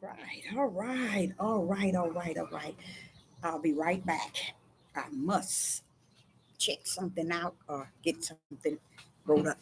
All right. I'll be right back. I must check something out or get something wrote up.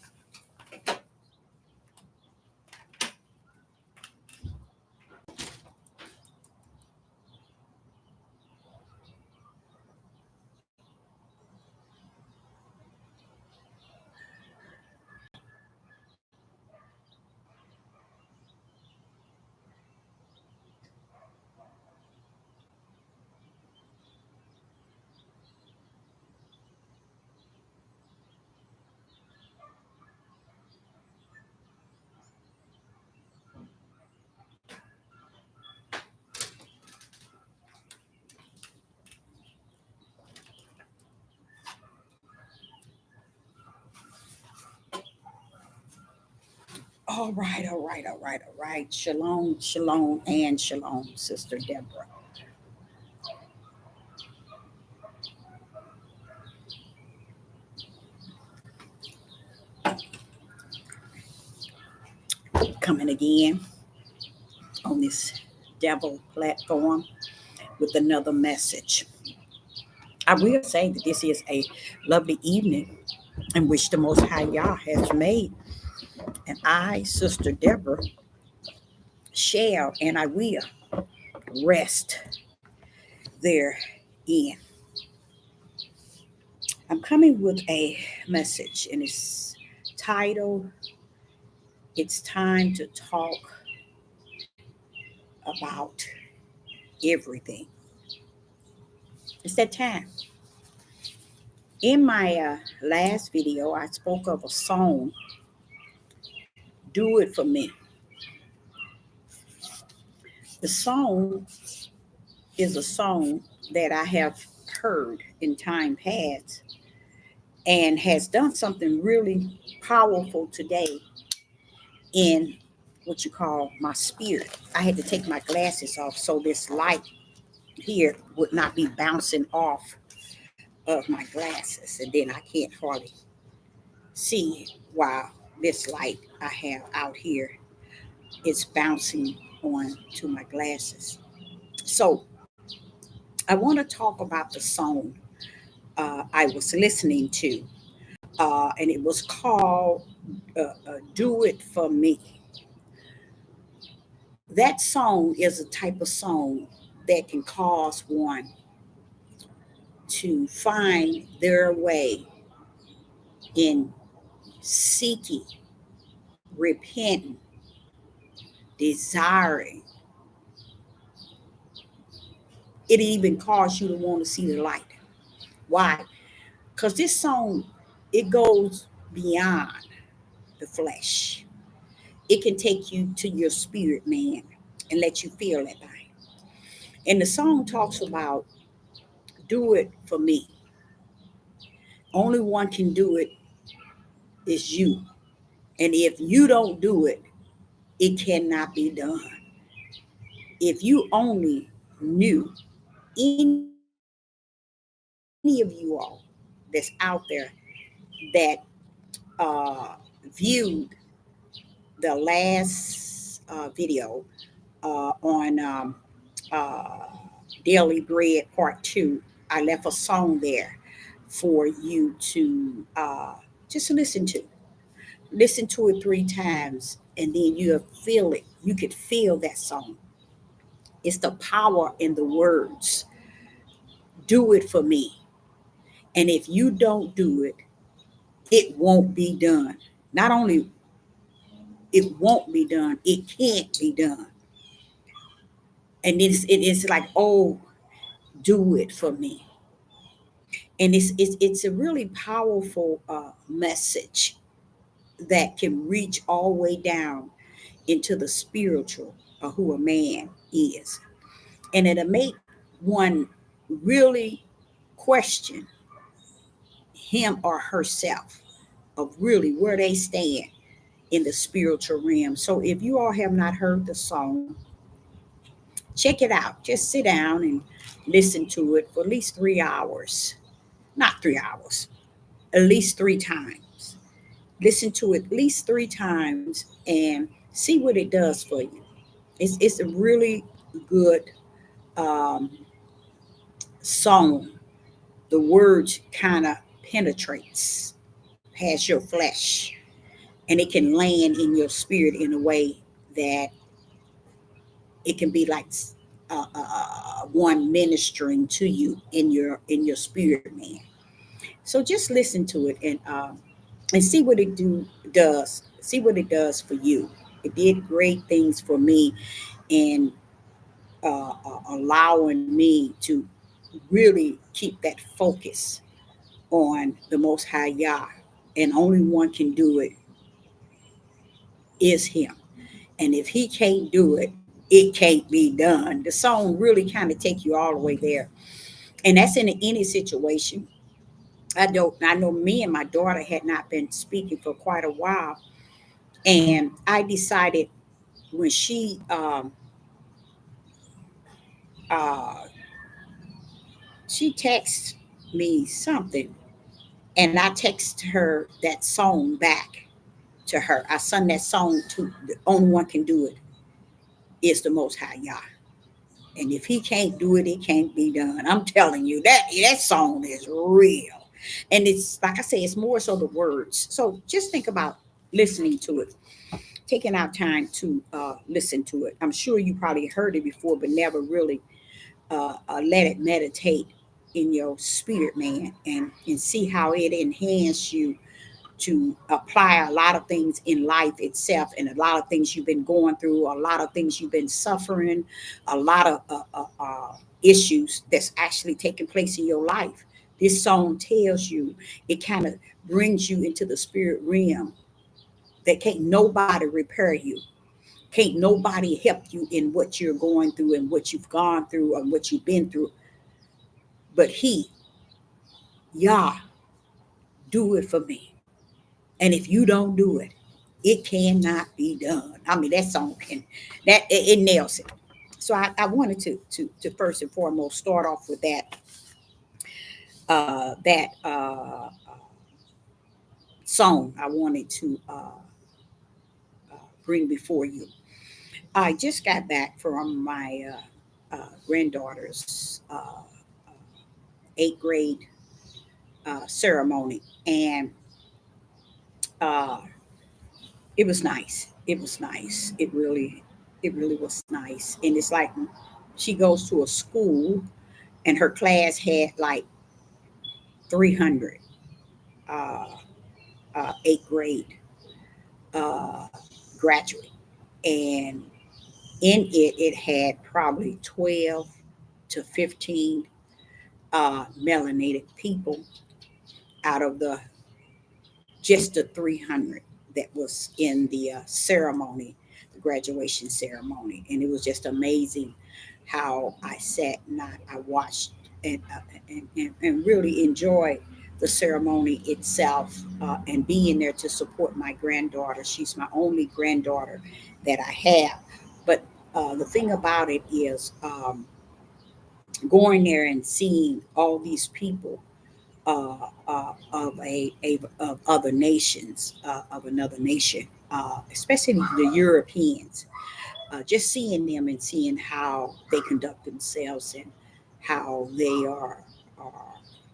All right. Shalom, and shalom, Sister Deborah. Coming again on this devil platform with another message. I will say that this is a lovely evening in which the Most High Yah has made, and I, Sister Deborah, shall and I will rest therein. I'm coming with a message, and it's titled, It's Time to Talk About Everything. It's that time. In my last video, I spoke of a song, Do It For Me. The song is a song that I have heard in time past and has done something really powerful today in what you call my spirit. I had to take my glasses off so this light here would not be bouncing off of my glasses, and then I can't hardly see while this light I have out here is bouncing on to my glasses. So I want to talk about the song I was listening to, and it was called Do It For Me. That song is a type of song that can cause one to find their way in seeking, repenting, desiring. It even cause you to want to see the light. Why? Because this song, it goes beyond the flesh. It can take you to your spirit, man, and let you feel that thing. And the song talks about do it for me. Only one can do it is you. And if you don't do it, it cannot be done. If you only knew, any of you all that's out there that viewed the last video on Daily Bread Part 2, I left a song there for you to just listen to. Listen to it 3 times, and then you feel it. You could feel that song. It's the power in the words. Do it for me. And if you don't do it, it won't be done. Not only it won't be done, it can't be done. And it is like, oh, do it for me. And it's a really powerful message that can reach all the way down into the spiritual of who a man is. And it'll make one really question him or herself of really where they stand in the spiritual realm. So if you all have not heard the song, check it out. Just sit down and listen to it for at least 3 hours. Not 3 hours, at least 3 times. Listen to it at least 3 times and see what it does for you. It's a really good um, song. The words kind of penetrates past your flesh, and it can land in your spirit in a way that it can be like one ministering to you in your spirit, man. So just listen to it and see what it does. See what it does for you. It did great things for me in allowing me to really keep that focus on the Most High Yah, and only one can do it is Him. And if He can't do it, it can't be done. The song really kind of take you all the way there, and that's in any situation. I know me and my daughter had not been speaking for quite a while, and I decided when uh, she texted me something, and I text her that song back to her. I sung that song to the only one can do it is the Most High Yah. And if He can't do it, it can't be done. I'm telling you that song is real, and it's like I say, it's more so the words. So just think about listening to it, taking our time to listen to it. I'm sure you probably heard it before, but never really let it meditate in your spirit, man, and see how it enhance you to apply a lot of things in life itself, and a lot of things you've been going through, a lot of things you've been suffering, a lot of issues that's actually taking place in your life. This song tells you, it kind of brings you into the spirit realm that can't nobody repair you. Can't nobody help you in what you're going through and what you've gone through and what you've been through. But He, Yah, do it for me. And if you don't do it, it cannot be done. I mean, that song can it nails it. So I wanted to first and foremost start off with that song. I wanted to bring before you. I just got back from my granddaughter's eighth grade ceremony, and uh, it was nice. It was nice. It really was nice. And it's like she goes to a school, and her class had like 300 uh, eighth grade uh, graduate, and in it had probably 12 to 15 melanated people out of the just the 300 that was in the ceremony, the graduation ceremony. And it was just amazing how I sat and I watched and really enjoyed the ceremony itself, and being there to support my granddaughter. She's my only granddaughter that I have. But the thing about it is, going there and seeing all these people of of other nations, of another nation, especially the Europeans. Just seeing them and seeing how they conduct themselves and how they are,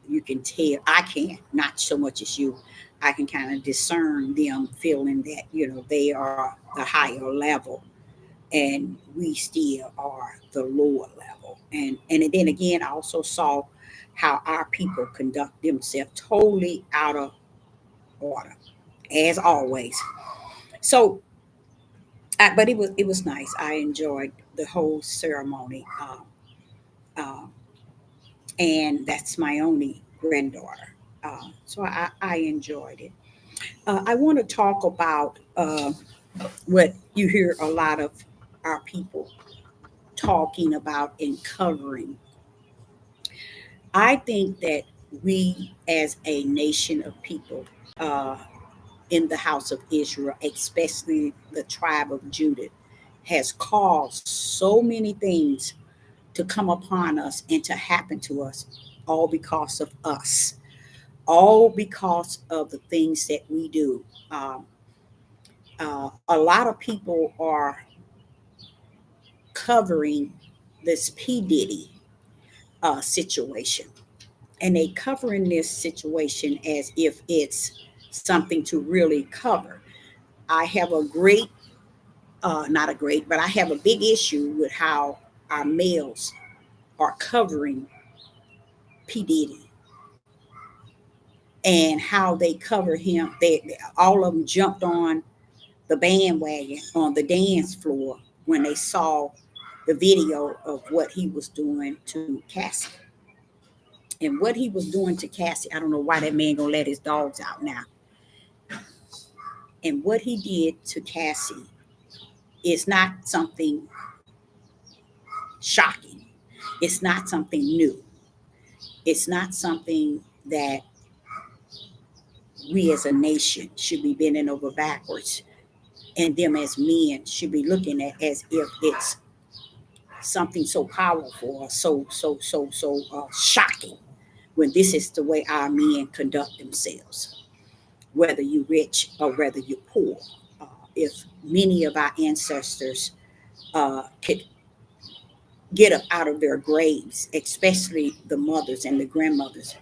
you can tell. I can not so much as you. I can kind of discern them, feeling that they are the higher level, and we still are the lower level. And then again, I also saw how our people conduct themselves totally out of order, as always. So, but it was nice. I enjoyed the whole ceremony, uh, and that's my only granddaughter. So I enjoyed it. I want to talk about what you hear a lot of our people talking about and covering. I think that we, as a nation of people, uh, in the house of Israel, especially the tribe of Judah, has caused so many things to come upon us and to happen to us, all because of us, all because of the things that we do. A lot of people are covering this P. Diddy situation. And they covering this situation as if it's something to really cover. I have a great, not a great, but I have a big issue with how our males are covering P. Diddy and how they cover him. All of them jumped on the bandwagon on the dance floor when they saw the video of what he was doing to Cassie. And what he was doing to Cassie, I don't know why that man gonna let his dogs out now. And what he did to Cassie is not something shocking. It's not something new. It's not something that we as a nation should be bending over backwards, and them as men should be looking at as if it's something so powerful or so shocking, when this is the way our men conduct themselves, whether you're rich or whether you're poor. If many of our ancestors could get up out of their graves, especially the mothers and the grandmothers,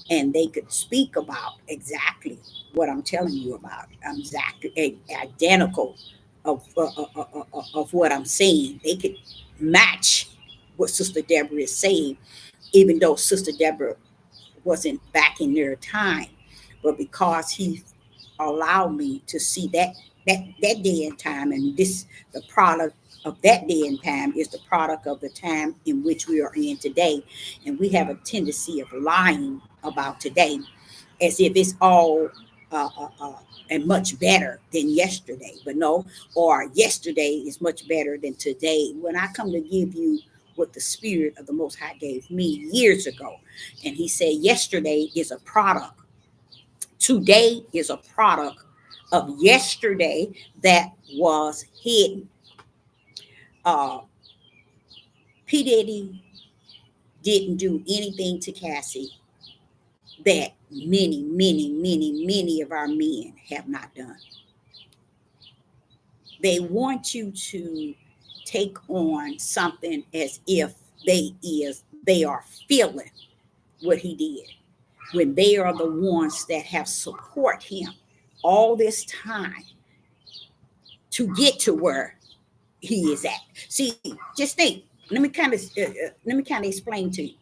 and they could speak about exactly what I'm telling you about, exactly identical of what I'm saying. They could match what Sister Deborah is saying, even though Sister Deborah wasn't back in their time, but because he allowed me to see that day and time, and this the product of that day and time is the product of the time in which we are in today. And we have a tendency of lying about today as if it's all uh, uh, uh, and much better than yesterday. But no, or yesterday is much better than today. When I come to give you what the Spirit of the Most High gave me years ago, and He said, yesterday is a product, today is a product of yesterday that was hidden. Uh, P. Diddy didn't do anything to Cassie that many of our men have not done. They want you to take on something as if they are feeling what he did, when they are the ones that have support him all this time to get to where he is at. See, just think. Let me kind of explain to you.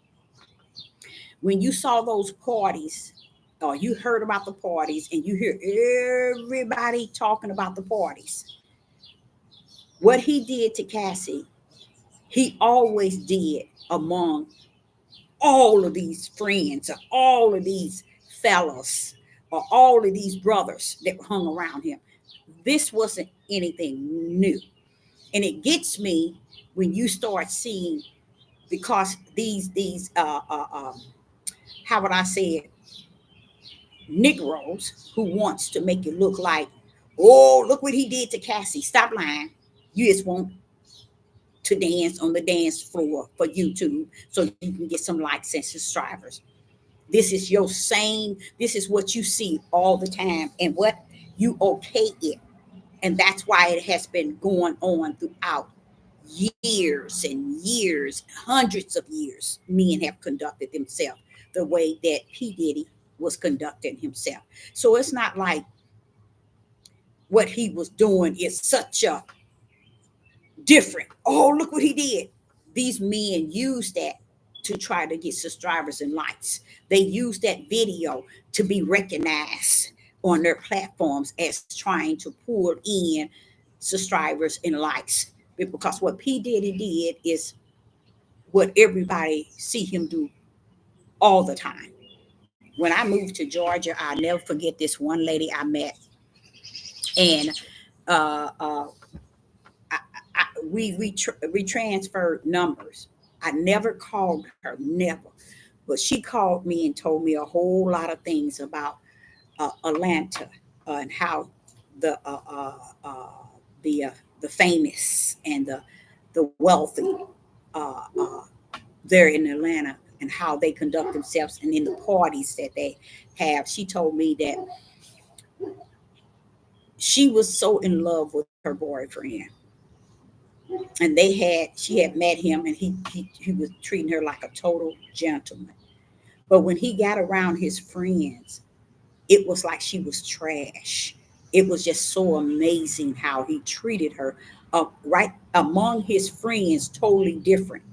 When you saw those parties, or you heard about the parties, and you hear everybody talking about the parties, what he did to Cassie, he always did among all of these friends, or all of these fellows, or all of these brothers that hung around him. This wasn't anything new. And it gets me when you start seeing, because these how would I say it, Negroes who wants to make it look like, oh, look what he did to Cassie. Stop lying. You just want to dance on the dance floor for YouTube so you can get some likes and subscribers. This is your same, this is what you see all the time, and what you okay it. And that's why it has been going on throughout years and years, hundreds of years. Men have conducted themselves the way that P. Diddy was conducting himself. So it's not like what he was doing is such a different. Oh, look what he did. These men use that to try to get subscribers and likes. They use that video to be recognized on their platforms as trying to pull in subscribers and likes. Because what P. Diddy did is what everybody see him do all the time. When I moved to Georgia, I'll never forget this one lady I met, and uh, uh, we transferred numbers. I never called her, never, but she called me and told me a whole lot of things about Atlanta, and how the uh, uh, uh, the uh, the famous and the wealthy uh, uh, there in Atlanta, and how they conduct themselves, and in the parties that they have. She told me that she was so in love with her boyfriend, And she had met him, and he was treating her like a total gentleman. But when he got around his friends, it was like she was trash. It was just so amazing how he treated her. Right among his friends, totally different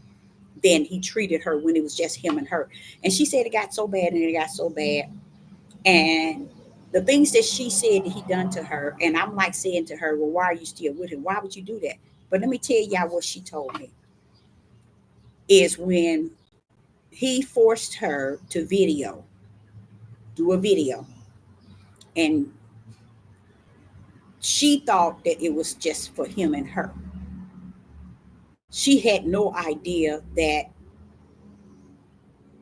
than he treated her when it was just him and her. And she said it got so bad, and it got so bad. And the things that she said that he done to her, and I'm like saying to her, well, why are you still with him? Why would you do that? But let me tell y'all what she told me is when he forced her to do a video, and she thought that it was just for him and her. She had no idea that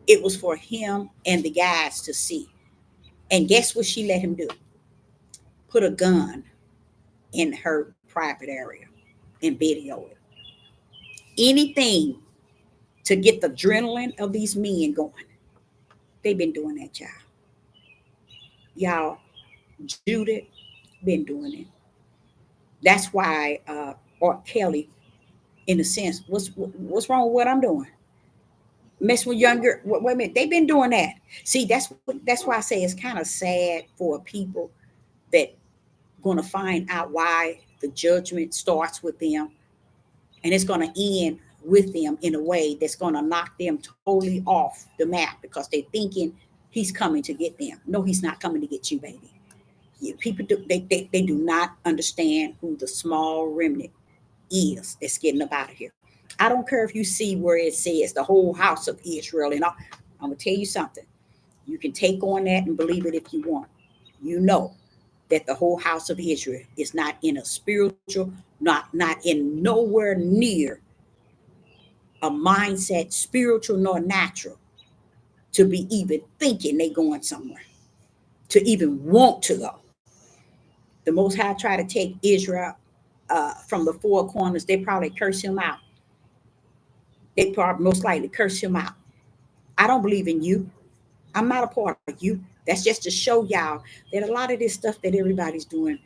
it was for him and the guys to see. And guess what she let him do? Put a gun in her private area and video it. Anything to get the adrenaline of these men going. They've been doing that, y'all. Y'all, Judith been doing it. That's why or Kelly, in a sense, what's wrong with what I'm doing? Mess with younger. Wait a minute, they've been doing that. See, that's why I say it's kind of sad for people that going to find out why the judgment starts with them, and it's going to end with them in a way that's going to knock them totally off the map because they're thinking he's coming to get them. No, he's not coming to get you, baby. People do they do not understand who the small remnant is that's getting up out of here. I don't care if you see where it says the whole house of Israel, and I'm gonna tell you something. You can take on that and believe it if you want. You know that the whole house of Israel is not in a spiritual, not in nowhere near a mindset, spiritual nor natural, to be even thinking they going somewhere, to even want to go. The Most High try to take Israel from the four corners. They probably curse him out. They probably most likely curse him out. I don't believe in you. I'm not a part of you. That's just to show y'all that a lot of this stuff that everybody's doing,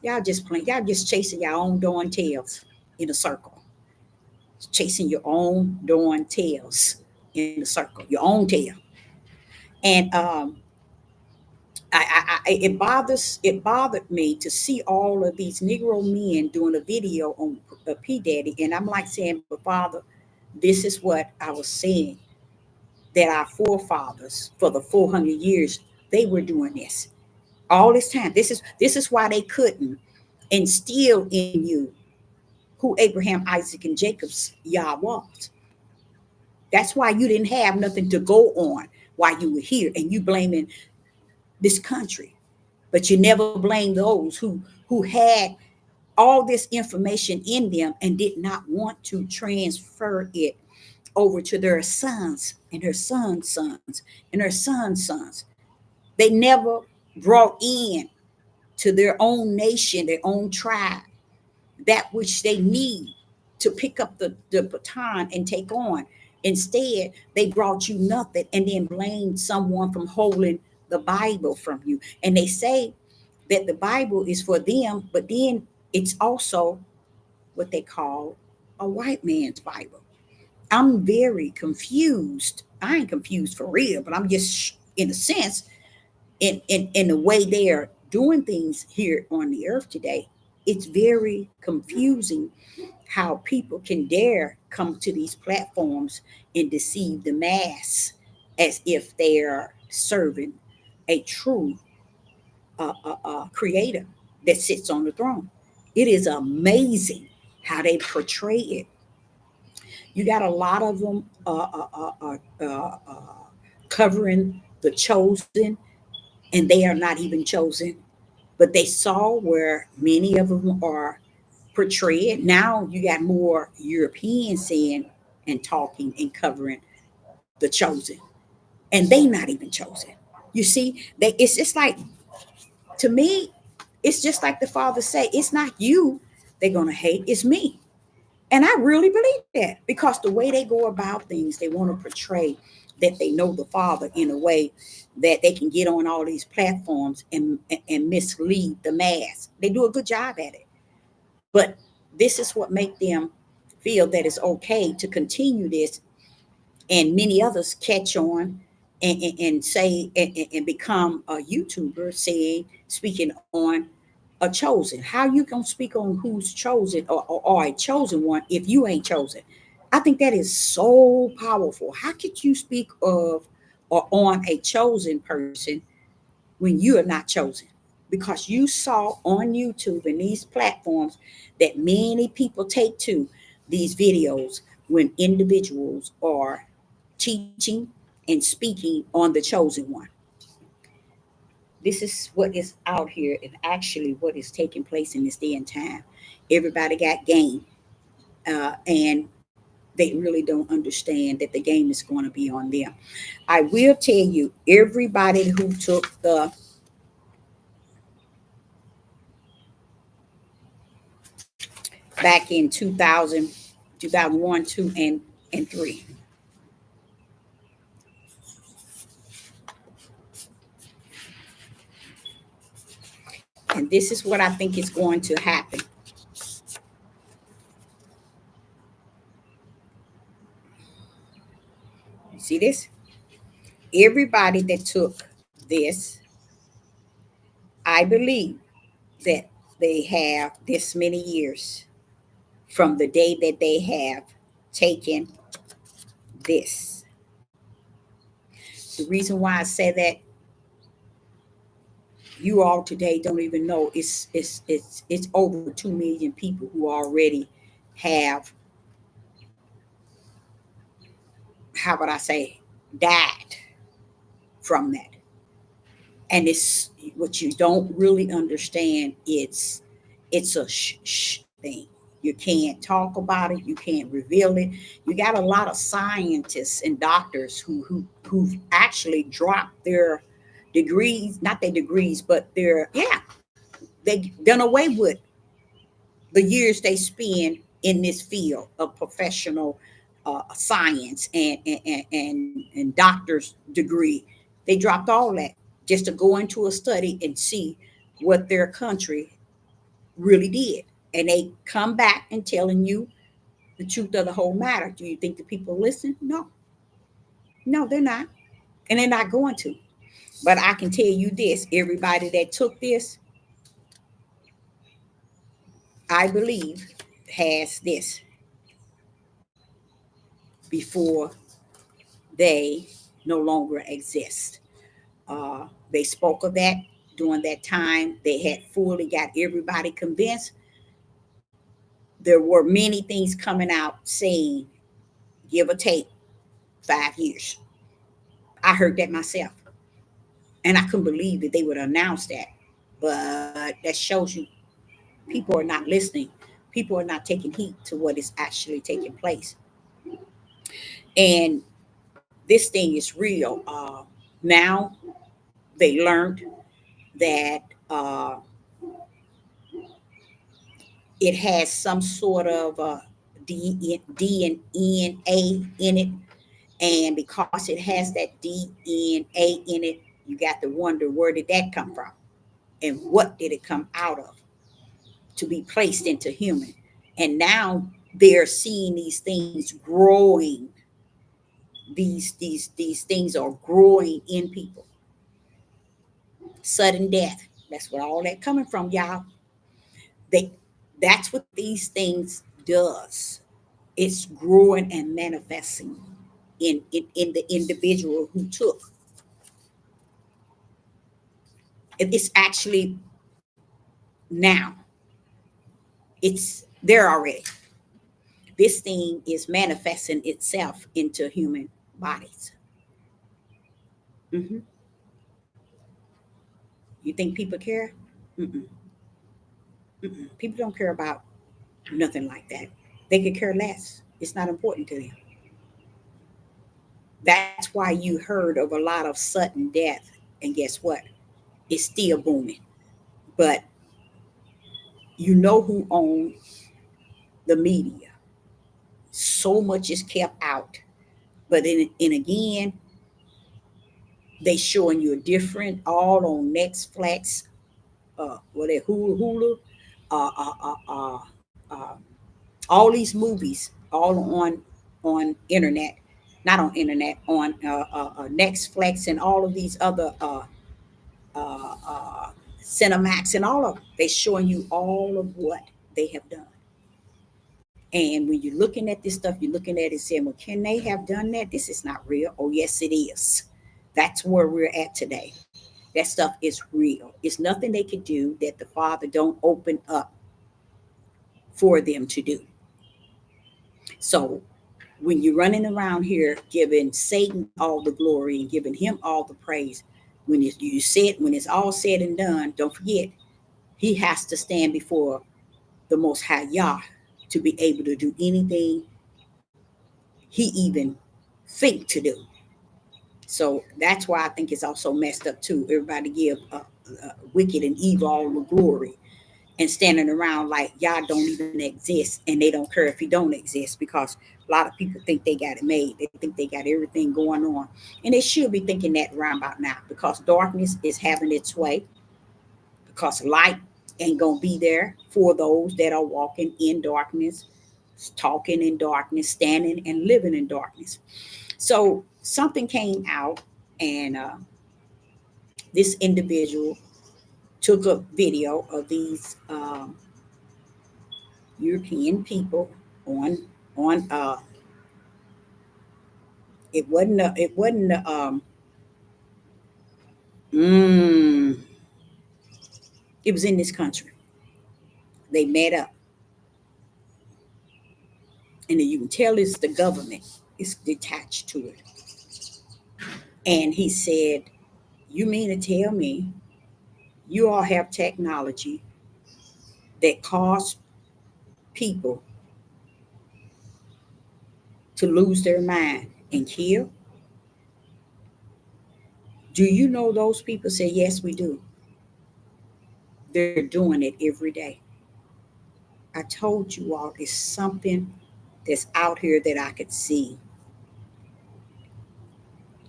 y'all just playing, y'all just chasing your own darn tails in a circle. Chasing your own darn tails in a circle, your own tail. And it bothered me to see all of these Negro men doing a video on P Daddy, and I'm like saying, but Father, this is what I was saying, that our forefathers for the 400 years they were doing this all this time. This is why they couldn't instill in you who Abraham, Isaac, and Jacob's Yah was. That's why you didn't have nothing to go on while you were here, and you blaming this country, but you never blame those who had all this information in them and did not want to transfer it over to their sons and their sons' sons and their sons' sons. They never brought in to their own nation, their own tribe, that which they need to pick up the baton and take on. Instead, they brought you nothing and then blamed someone from holding the Bible from you. And they say that the Bible is for them, but then it's also what they call a white man's Bible. I'm very confused. I ain't confused for real, but I'm just, in a sense, in the way they are doing things here on the earth today. It's very confusing how people can dare come to these platforms and deceive the mass as if they are serving a true creator that sits on the throne. It is amazing how they portray it. You got a lot of them covering the chosen, and they are not even chosen. But they saw where many of them are portrayed. Now you got more Europeans saying and talking and covering the chosen, and they not even chosen. You see, it's just like, to me, it's just like the Father say, it's not you they're gonna hate, it's me. And I really believe that, because the way they go about things, they want to portray that they know the Father in a way that they can get on all these platforms and mislead the mass. They do a good job at it. But this is what make them. feel that it's okay to continue this, and many others catch on and say and become a YouTuber saying, speaking on a chosen. How you gonna speak on who's chosen or a chosen one if you ain't chosen? I think that is so powerful. How could you speak of or on a chosen person when you are not chosen? Because you saw on YouTube and these platforms that many people take to these videos when individuals are teaching and speaking on the chosen one. This is what is out here and actually what is taking place in this day and time. Everybody got game, and they really don't understand that the game is going to be on them. I will tell you, everybody who took the back in 2000, 2001, 2, and 3. And this is what I think is going to happen. You see this? Everybody that took this, I believe that they have this many years from the day that they have taken this. The reason why I say that, you all today don't even know it's over 2 million people who already have, how would I say, died from that. And it's what you don't really understand. It's a thing. You can't talk about it. You can't reveal it. You got a lot of scientists and doctors who've actually dropped their degrees, not their degrees, but their, yeah, they done away with the years they spend in this field of professional science and doctor's degree. They dropped all that just to go into a study and see what their country really did. And they come back and telling you the truth of the whole matter. Do you think the people listen? No, no, they're not. And they're not going to. But I can tell you this, everybody that took this, I believe, has this before they no longer exist. They spoke of that during that time. They had fully got everybody convinced. There were many things coming out saying, give or take 5 years. I heard that myself. And I couldn't believe that they would announce that. But that shows you people are not listening. People are not taking heed to what is actually taking place. And this thing is real. Now they learned that it has some sort of DNA in it. And because it has that DNA in it, you got to wonder, where did that come from? And what did it come out of to be placed into human? And now they're seeing these things growing. These things are growing in people. Sudden death. That's where all that coming from, y'all. They that's what these things does. It's growing and manifesting in the individual who took. It's actually now. It's there already. This thing is manifesting itself into human bodies. Hmm. You think people care? Mm-mm, mm-mm. People don't care about nothing like that. They could care less. It's not important to them. That's why you heard of a lot of sudden death. And guess what? It's still booming. But you know who owns the media. So much is kept out. But then and again, they showing you a different all on Netflix, what they Hulu, uh, uh, uh, uh, uh, All these movies, all on internet, not on internet, on Netflix and all of these other uh, uh, Cinemax and all of them. They showing you all of what they have done. And when you're looking at this stuff, you're looking at it saying, well, can they have done that? This is not real. Oh, yes, it is. That's where we're at today. That stuff is real. It's nothing they could do that the Father don't open up for them to do. So when you're running around here giving Satan all the glory and giving him all the praise, when it's all said and done, don't forget he has to stand before the Most High Yah to be able to do anything he even think to do. So that's why I think it's also messed up too. Everybody give wicked and evil all the glory and standing around like y'all don't even exist, and they don't care if he don't exist, because a lot of people think they got it made. They think they got everything going on, and they should be thinking that around about now, because darkness is having its way, because light ain't gonna be there for those that are walking in darkness, talking in darkness, standing and living in darkness. So something came out, and this individual took a video of these European people on it wasn't mm, it was in this country. They met up, and you can tell it's the government is detached to it. And he said, "You mean to tell me you all have technology that cause people to lose their mind and kill? Do you know those people?" Say, "Yes, we do. They're doing it every day." I told you all it's something that's out here that I could see.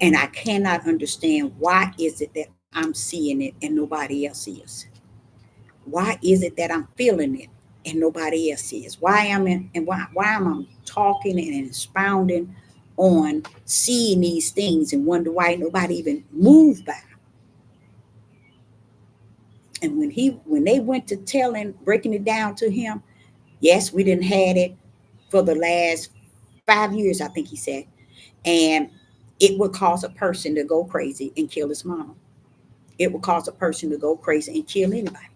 And I cannot understand, why is it that I'm seeing it and nobody else is? Why is it that I'm feeling it and nobody else is? Why am I, and why am I talking and expounding on seeing these things and wonder why nobody even moved by? And when they went to telling, breaking it down to him, yes, we didn't had it for the last 5 years, I think he said, and it would cause a person to go crazy and kill his mom. It would cause a person to go crazy and kill anybody.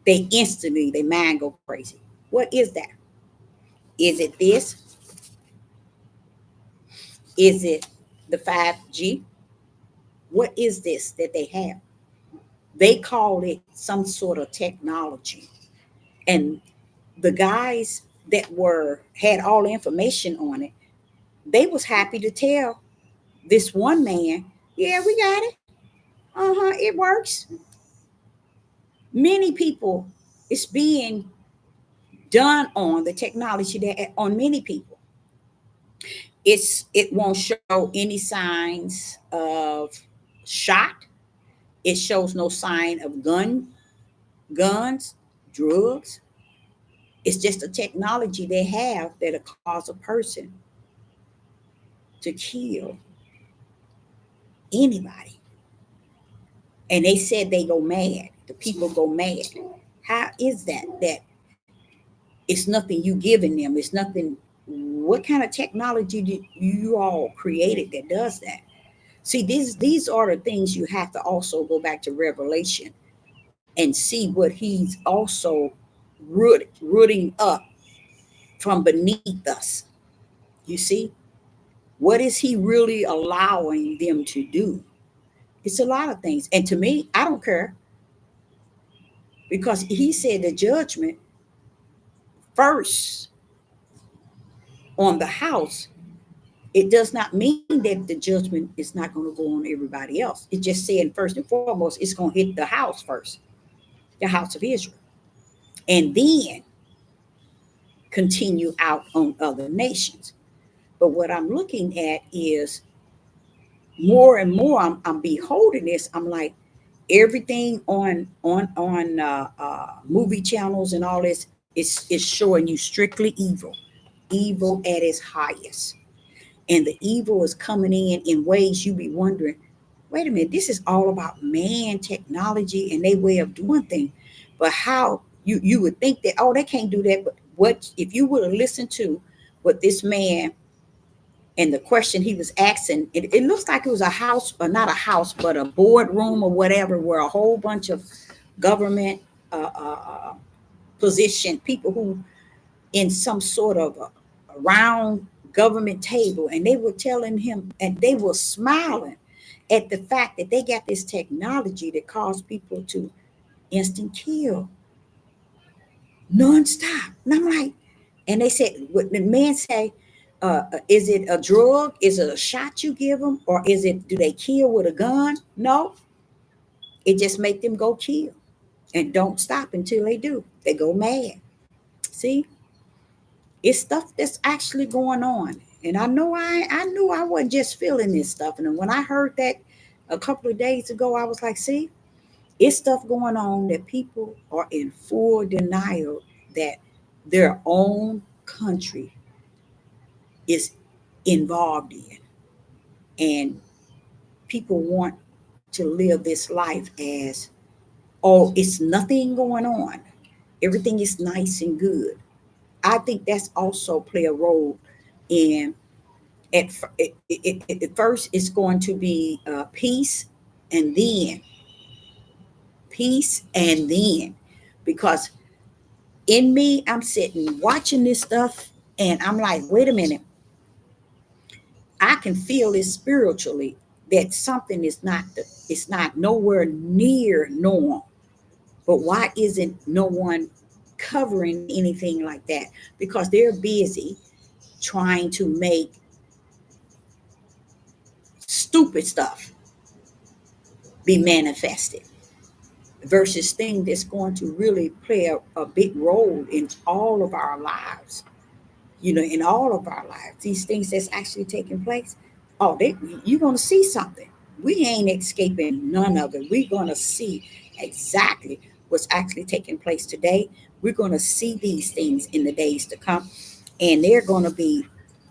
They instantly, their mind go crazy. What is that? Is it this? Is it the 5G? What is this that they have? They call it some sort of technology. And the guys that were had all the information on it, they was happy to tell this one man, yeah, we got it. Uh-huh, it works. Many people, it's being done on the technology that on many people. It won't show any signs of shot. It shows no sign of guns, drugs. It's just a technology they have that'll cause a person to kill anybody. And they said they go mad. The people go mad. How is that? That it's nothing you giving them. It's nothing. What kind of technology do you all created that does that? See, these are the things you have to also go back to Revelation and see what he's also rooting up from beneath us. You see, what is he really allowing them to do? It's a lot of things, and to me, I don't care, because he said the judgment first on the house. It does not mean that the judgment is not going to go on everybody else. It's just saying first and foremost, it's going to hit the house first, the house of Israel, and then continue out on other nations. But what I'm looking at is more and more. I'm beholding this. I'm like, everything on movie channels and all this. It's showing you strictly evil, evil at its highest. And the evil is coming in ways you be wondering, wait a minute, this is all about man, technology, and their way of doing things. But how you would think that, oh, they can't do that. But what if you would have listened to what this man and the question he was asking, it looks like it was a house, or not a house, but a boardroom or whatever, where a whole bunch of government position people who in some sort of a round government table, and they were telling him, and they were smiling at the fact that they got this technology that caused people to instant kill nonstop. And I'm like, and they said, what the man say, is it a drug? Is it a shot you give them? Or is it, do they kill with a gun? No, it just make them go kill and don't stop until they do. They go mad. See, it's stuff that's actually going on. And I knew I wasn't just feeling this stuff. And when I heard that a couple of days ago, I was like, see, it's stuff going on that people are in full denial that their own country is involved in. And people want to live this life as, oh, it's nothing going on. Everything is nice and good. I think that's also play a role in at first it's going to be peace, and then peace, and then because in me, I'm sitting watching this stuff, and I'm like, wait a minute, I can feel it spiritually that something is not it's not nowhere near normal. But why isn't no one covering anything like that? Because they're busy trying to make stupid stuff be manifested versus thing that's going to really play a big role in all of our lives, in all of our lives, these things that's actually taking place. Oh, you're going to see something. We ain't escaping none of it. We're going to see exactly what's actually taking place today. We're going to see these things in the days to come, and they're going to be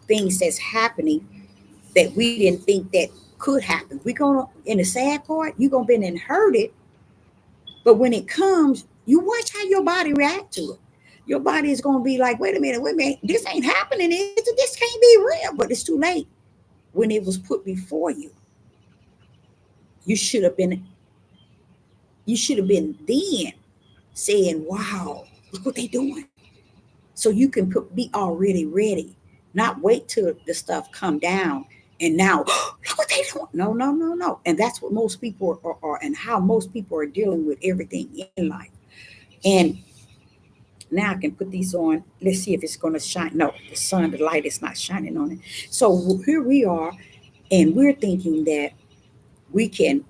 things that's happening that we didn't think that could happen. We're going to, in the sad part, you're going to be and heard it, but when it comes, you watch how your body react to it. Your body is going to be like, wait a minute, this ain't happening. This can't be real. But it's too late. When it was put before you, you should have been, then saying, wow, look what they doing. So you can be already ready, not wait till the stuff come down. And now, look what they doing. No, no, no, no. And that's what most people are, and how most people are dealing with everything in life. And now I can put these on. Let's see if it's going to shine. No, the light is not shining on it. So here we are, and we're thinking that we can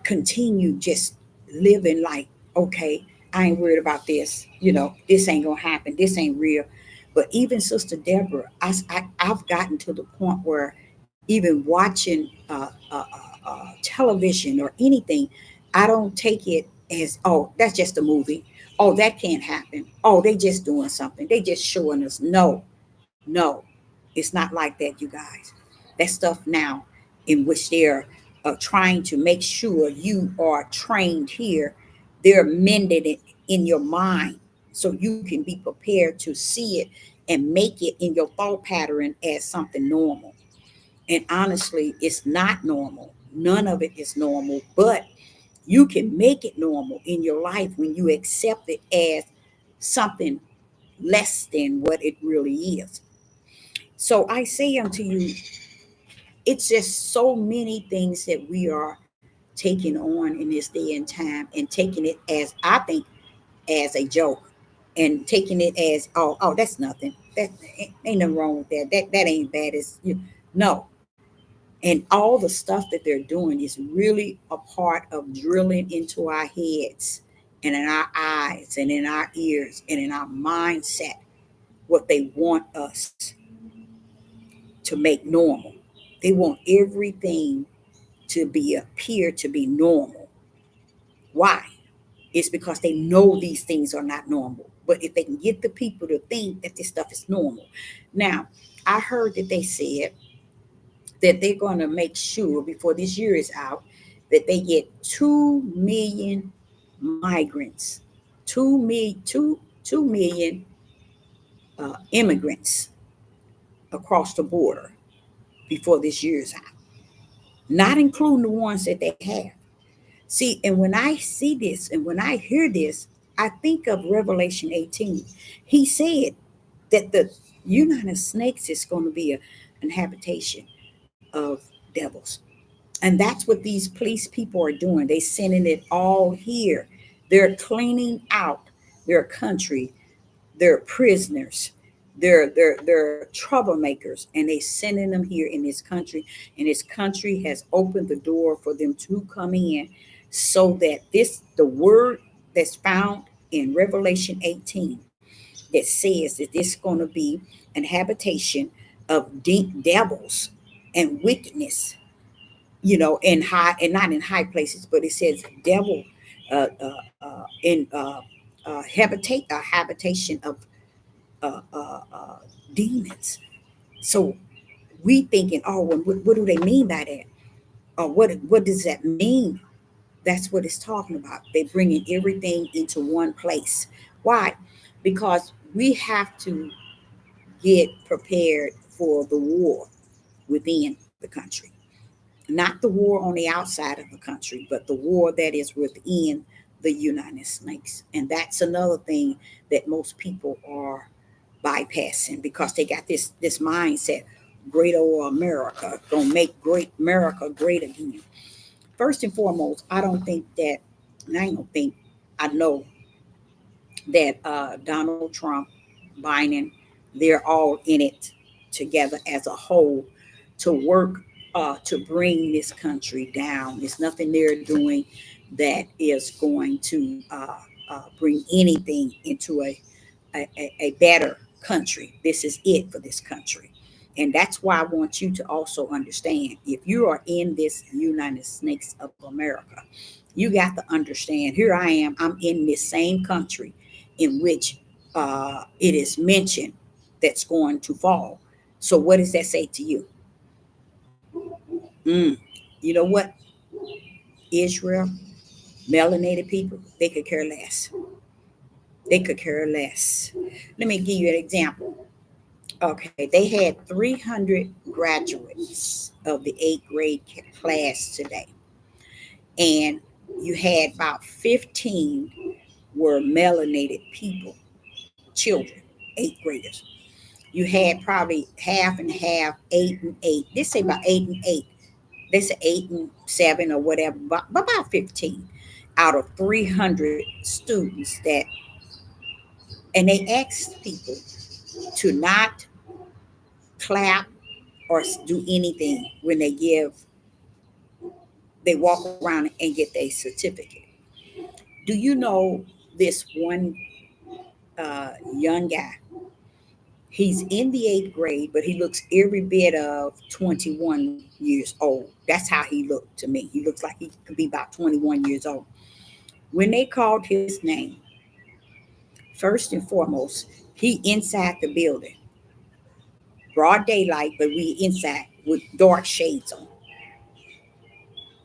continue just living like, okay, I ain't worried about this. This ain't going to happen. This ain't real. But even Sister Deborah, I've gotten to the point where even watching television or anything, I don't take it as, oh, that's just a movie. Oh, that can't happen. Oh, they just doing something. They just showing us. No, no, it's not like that, you guys. That stuff now in which they're trying to make sure you are trained here, they're mending it in your mind so you can be prepared to see it and make it in your thought pattern as something normal. And honestly, it's not normal. None of it is normal, but you can make it normal in your life when you accept it as something less than what it really is. So I say unto you, it's just so many things that we are taking on in this day and time, and taking it as, I think, as a joke, and taking it as, oh, that's nothing. That ain't nothing wrong with that. That ain't bad. No. And all the stuff that they're doing is really a part of drilling into our heads and in our eyes and in our ears and in our mindset what they want us to make normal. They want everything to be appear to be normal. Why? It's because they know these things are not normal. But if they can get the people to think that this stuff is normal. Now, I heard that they said that they're going to make sure before this year is out that they get 2 million migrants, 2 million immigrants across the border before this year is out, not including the ones that they have. See, and when I see this and when I hear this, I think of Revelation 18. He said that the United Snakes is going to be an habitation of devils. And that's what these police people are doing. They sending it all here. They're cleaning out their country. They're prisoners. They're troublemakers, and they sending them here in this country. And this country has opened the door for them to come in, so that the word that's found in Revelation 18 that says that this is going to be an habitation of deep devils and wickedness, in high, and not in high places, but it says devil, in a habitation of demons. So we thinking, oh, well, what do they mean by that? Or what does that mean? That's what it's talking about. They're bringing everything into one place. Why? Because we have to get prepared for the war within the country. Not the war on the outside of the country, but the war that is within the United States. And that's another thing that most people are bypassing because they got this mindset, great old America, gonna make great America great again. First and foremost, I don't think that, and I don't think, I know that Donald Trump, Biden, they're all in it together as a whole to work to bring this country down. There's nothing they're doing that is going to bring anything into a better country. This is it for this country. And that's why I want you to also understand if you are in this United States of America, you got to understand here I am, I'm in this same country in which it is mentioned that's going to fall. So, what does that say to you? Mm, you know what? Israel, melanated people, they could care less. They could care less. Let me give you an example. Okay, they had 300 graduates of the eighth grade class today, and you had about 15 were melanated people, children, eighth graders. You had probably half and half, 8 and 8. They say about 8 and 8. They say 8 and 7 or whatever, but about 15 out of 300 students that, and they asked people to not clap or do anything when they walk around and get their certificate. Do you know this one young guy? He's in the eighth grade, but he looks every bit of 21 years old. That's how he looked to me. He looks like he could be about 21 years old. When they called his name, first and foremost, he inside the building, broad daylight, but we inside with dark shades on,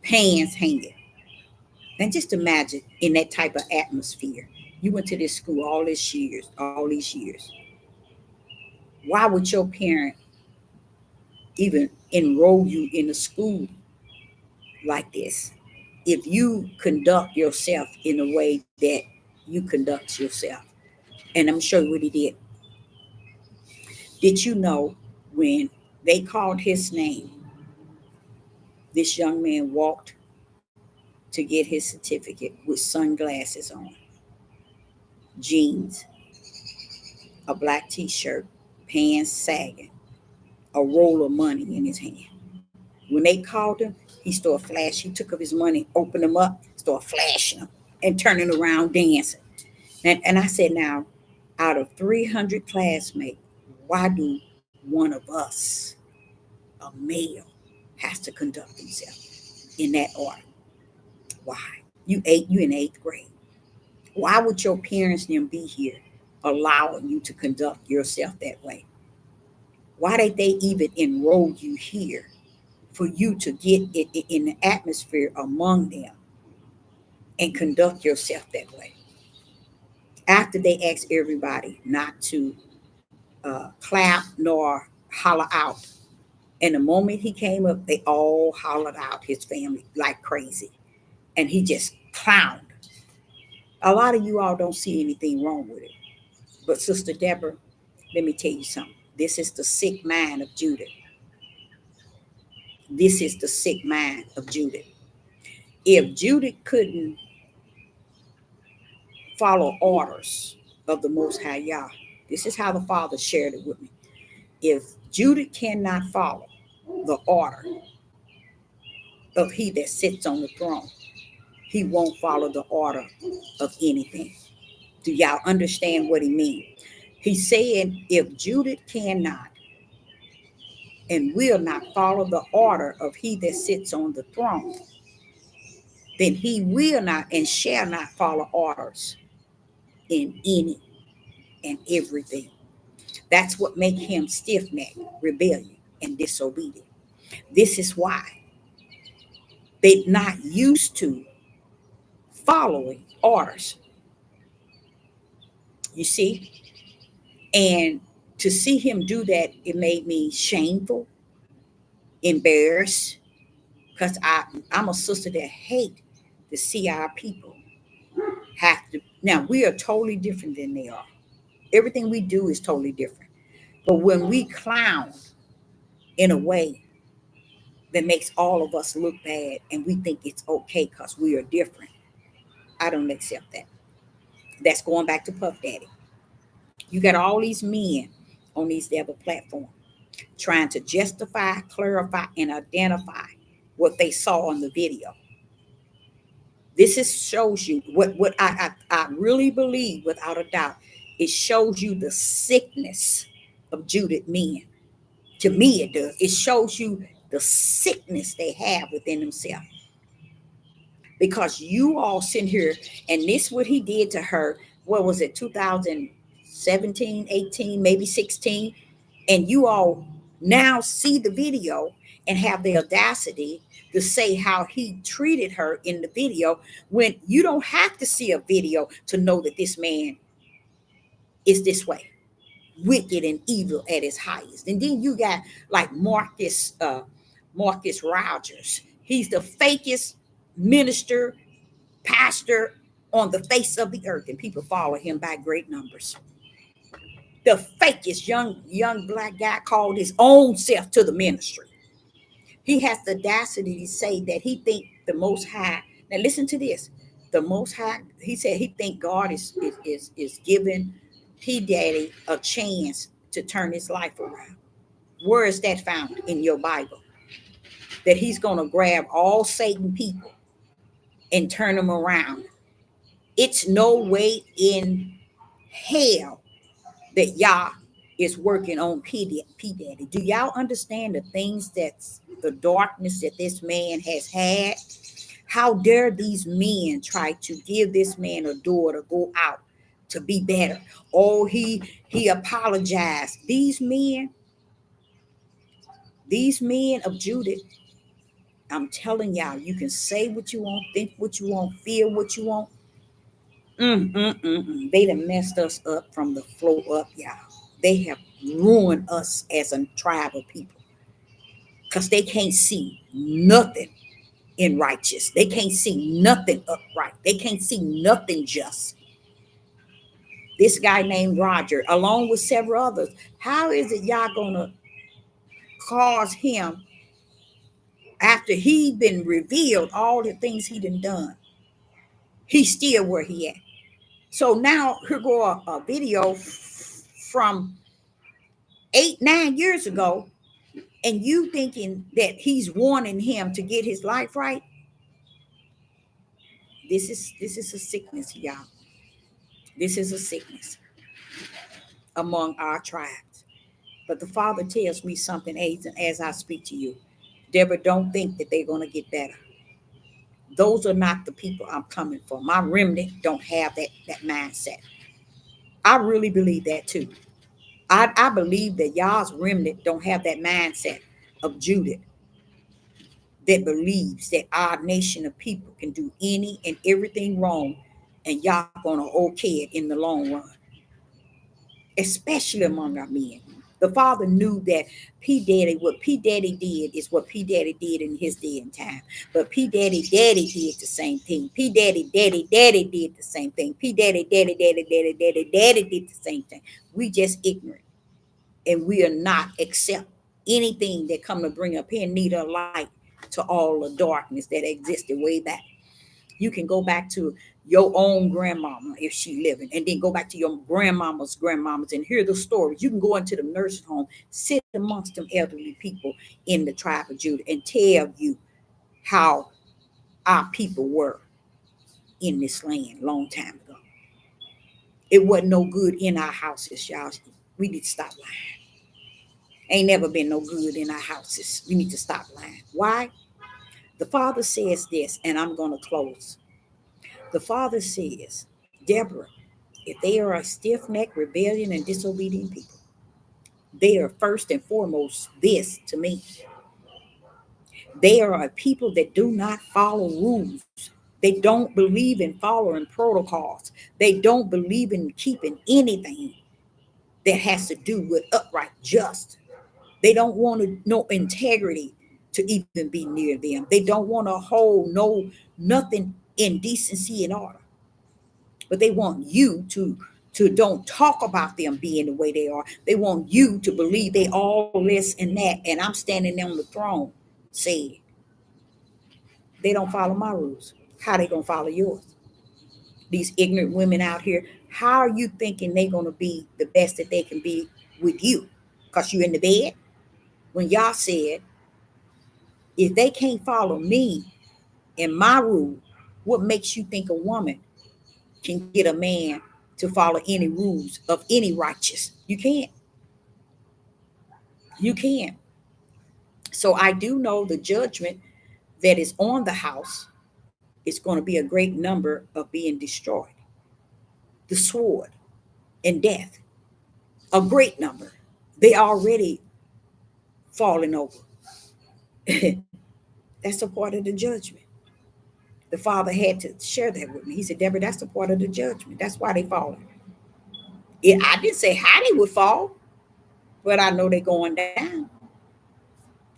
pans hanging. And just imagine in that type of atmosphere. You went to this school all these years. Why would your parent even enroll you in a school like this if you conduct yourself in a way that you conduct yourself? And I'm sure what he did. Did you know when they called his name, this young man walked to get his certificate with sunglasses on, jeans, a black t shirt, pants sagging, a roll of money in his hand. When they called him, he started flashing. He took up his money, opened them up, started flashing them, and turning around dancing. And I said, now, out of 300 classmates, why do one of us, a male, has to conduct himself in that order? Why? You in eighth grade. Why would your parents then be here allowing you to conduct yourself that way? Why did they even enroll you here for you to get in the atmosphere among them and conduct yourself that way? After they asked everybody not to clap nor holler out. And the moment he came up, they all hollered out, his family, like crazy. And he just clowned. A lot of you all don't see anything wrong with it. But Sister Deborah, let me tell you something. This is the sick mind of Judith. This is the sick mind of Judith. If Judith couldn't follow orders of the Most High Yah, this is how the Father shared it with me. If Judith cannot follow the order of he that sits on the throne, he won't follow the order of anything. Do y'all understand what he means? He's saying if Judith cannot and will not follow the order of he that sits on the throne, then he will not and shall not follow orders in any and everything. That's what makes him stiff-necked, rebellion, and disobedient. This is why they're not used to following orders. You see? And to see him do that, it made me shameful, embarrassed, because I'm a sister that hate to see our people have to. Now, we are totally different than they are. Everything we do is totally different. But when we clown in a way that makes all of us look bad and we think it's okay because we are different, I don't accept that. That's going back to Puff Daddy. You got all these men on these devil platforms trying to justify, clarify, and identify what they saw in the video. This is shows you what I really believe without a doubt. It shows you the sickness of Judith men. To me, it does. It shows you the sickness they have within themselves. Because you all sitting here, and this what he did to her, what was it, 2017, 18, maybe 16, and you all now see the video and have the audacity to say how he treated her in the video when you don't have to see a video to know that this man is this way, wicked and evil at his highest. And then you got like Marcus Rogers. He's the fakest minister, pastor on the face of the earth, and people follow him by great numbers. The fakest young black guy called his own self to the ministry. He has the audacity to say that he think the Most High. Now listen to this. The Most High, he said he think God is giving P Daddy a chance to turn his life around. Where is that found in your Bible? That he's going to grab all Satan people and turn them around. It's no way in hell that Yah is working on P Daddy. Do y'all understand the things that's the darkness that this man has had? How dare these men try to give this man a door to go out to be better? Oh, he apologized. These men of Judith, I'm telling y'all, you can say what you want, think what you want, feel what you want. They done messed us up from the floor up, y'all. They have ruined us as a tribe of people because they can't see nothing in righteous. They can't see nothing upright. They can't see nothing just. This guy named Roger, along with several others, how is it y'all gonna cause him after he been revealed all the things he done? He's still where he at. So now here go a video from 8-9 years ago, and you thinking that he's warning him to get his life right. This is a sickness, y'all. This is a sickness among our tribes. But the Father tells me something as I speak to you. Deborah, don't think that they're going to get better. Those are not the people I'm coming for. My remnant don't have that mindset. I really believe that too. I believe that y'all's remnant don't have that mindset of Judith, that believes that our nation of people can do any and everything wrong, and y'all gonna okay it in the long run, especially among our men. The father knew that what P Daddy did is what P Daddy did in his day and time. But P Daddy did the same thing. P Daddy did the same thing. P Daddy did the same thing. We just ignorant, and we are not accept anything that come to bring a pen neither light to all the darkness that existed way back. You can go back to your own grandmama if she living, and then go back to your grandmamas and hear the stories. You can go into the nursing home, sit amongst them elderly people in the tribe of Judah, and tell you how our people were in this land long time ago. It wasn't no good in our houses, y'all. We need to stop lying. Ain't never been no good in our houses. We need to stop lying. Why? The father says this, and I'm going to close. The father says, Deborah, if they are a stiff necked, rebellion, and disobedient people, they are first and foremost this to me. They are a people that do not follow rules. They don't believe in following protocols. They don't believe in keeping anything that has to do with upright, just. They don't want to no integrity to even be near them. They don't want to hold nothing in decency and order. But they want you to don't talk about them being the way they are. They want you to believe they all this and that. And I'm standing on the throne saying they don't follow my rules. How they gonna follow yours? These ignorant women out here, how are you thinking they gonna be the best that they can be with you? Because you in the bed? When y'all said, if they can't follow me and my rule, what makes you think a woman can get a man to follow any rules of any righteous? You can't. You can't. So I do know the judgment that is on the house is going to be a great number of being destroyed. The sword and death, a great number. They already falling over. That's a part of the judgment. The father had to share that with me. He said, Deborah, that's a part of the judgment. That's why they falling. I didn't say how they would fall, but I know they're going down.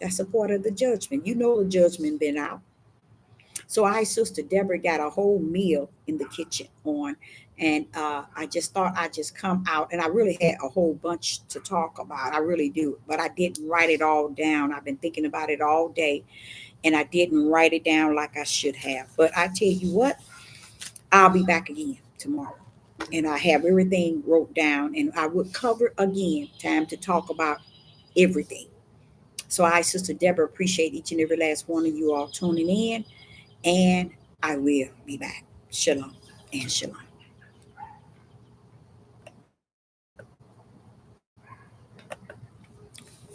That's a part of the judgment. You know the judgment been out. So I, Sister Deborah, got a whole meal in the kitchen on, and I just thought I'd just come out, and I really had a whole bunch to talk about. I really do, but I didn't write it all down. I've been thinking about it all day, and I didn't write it down like I should have. But I tell you what, I'll be back again tomorrow. And I have everything wrote down, and I would cover again time to talk about everything. So I, Sister Deborah, appreciate each and every last one of you all tuning in, and I will be back. Shalom and shalom.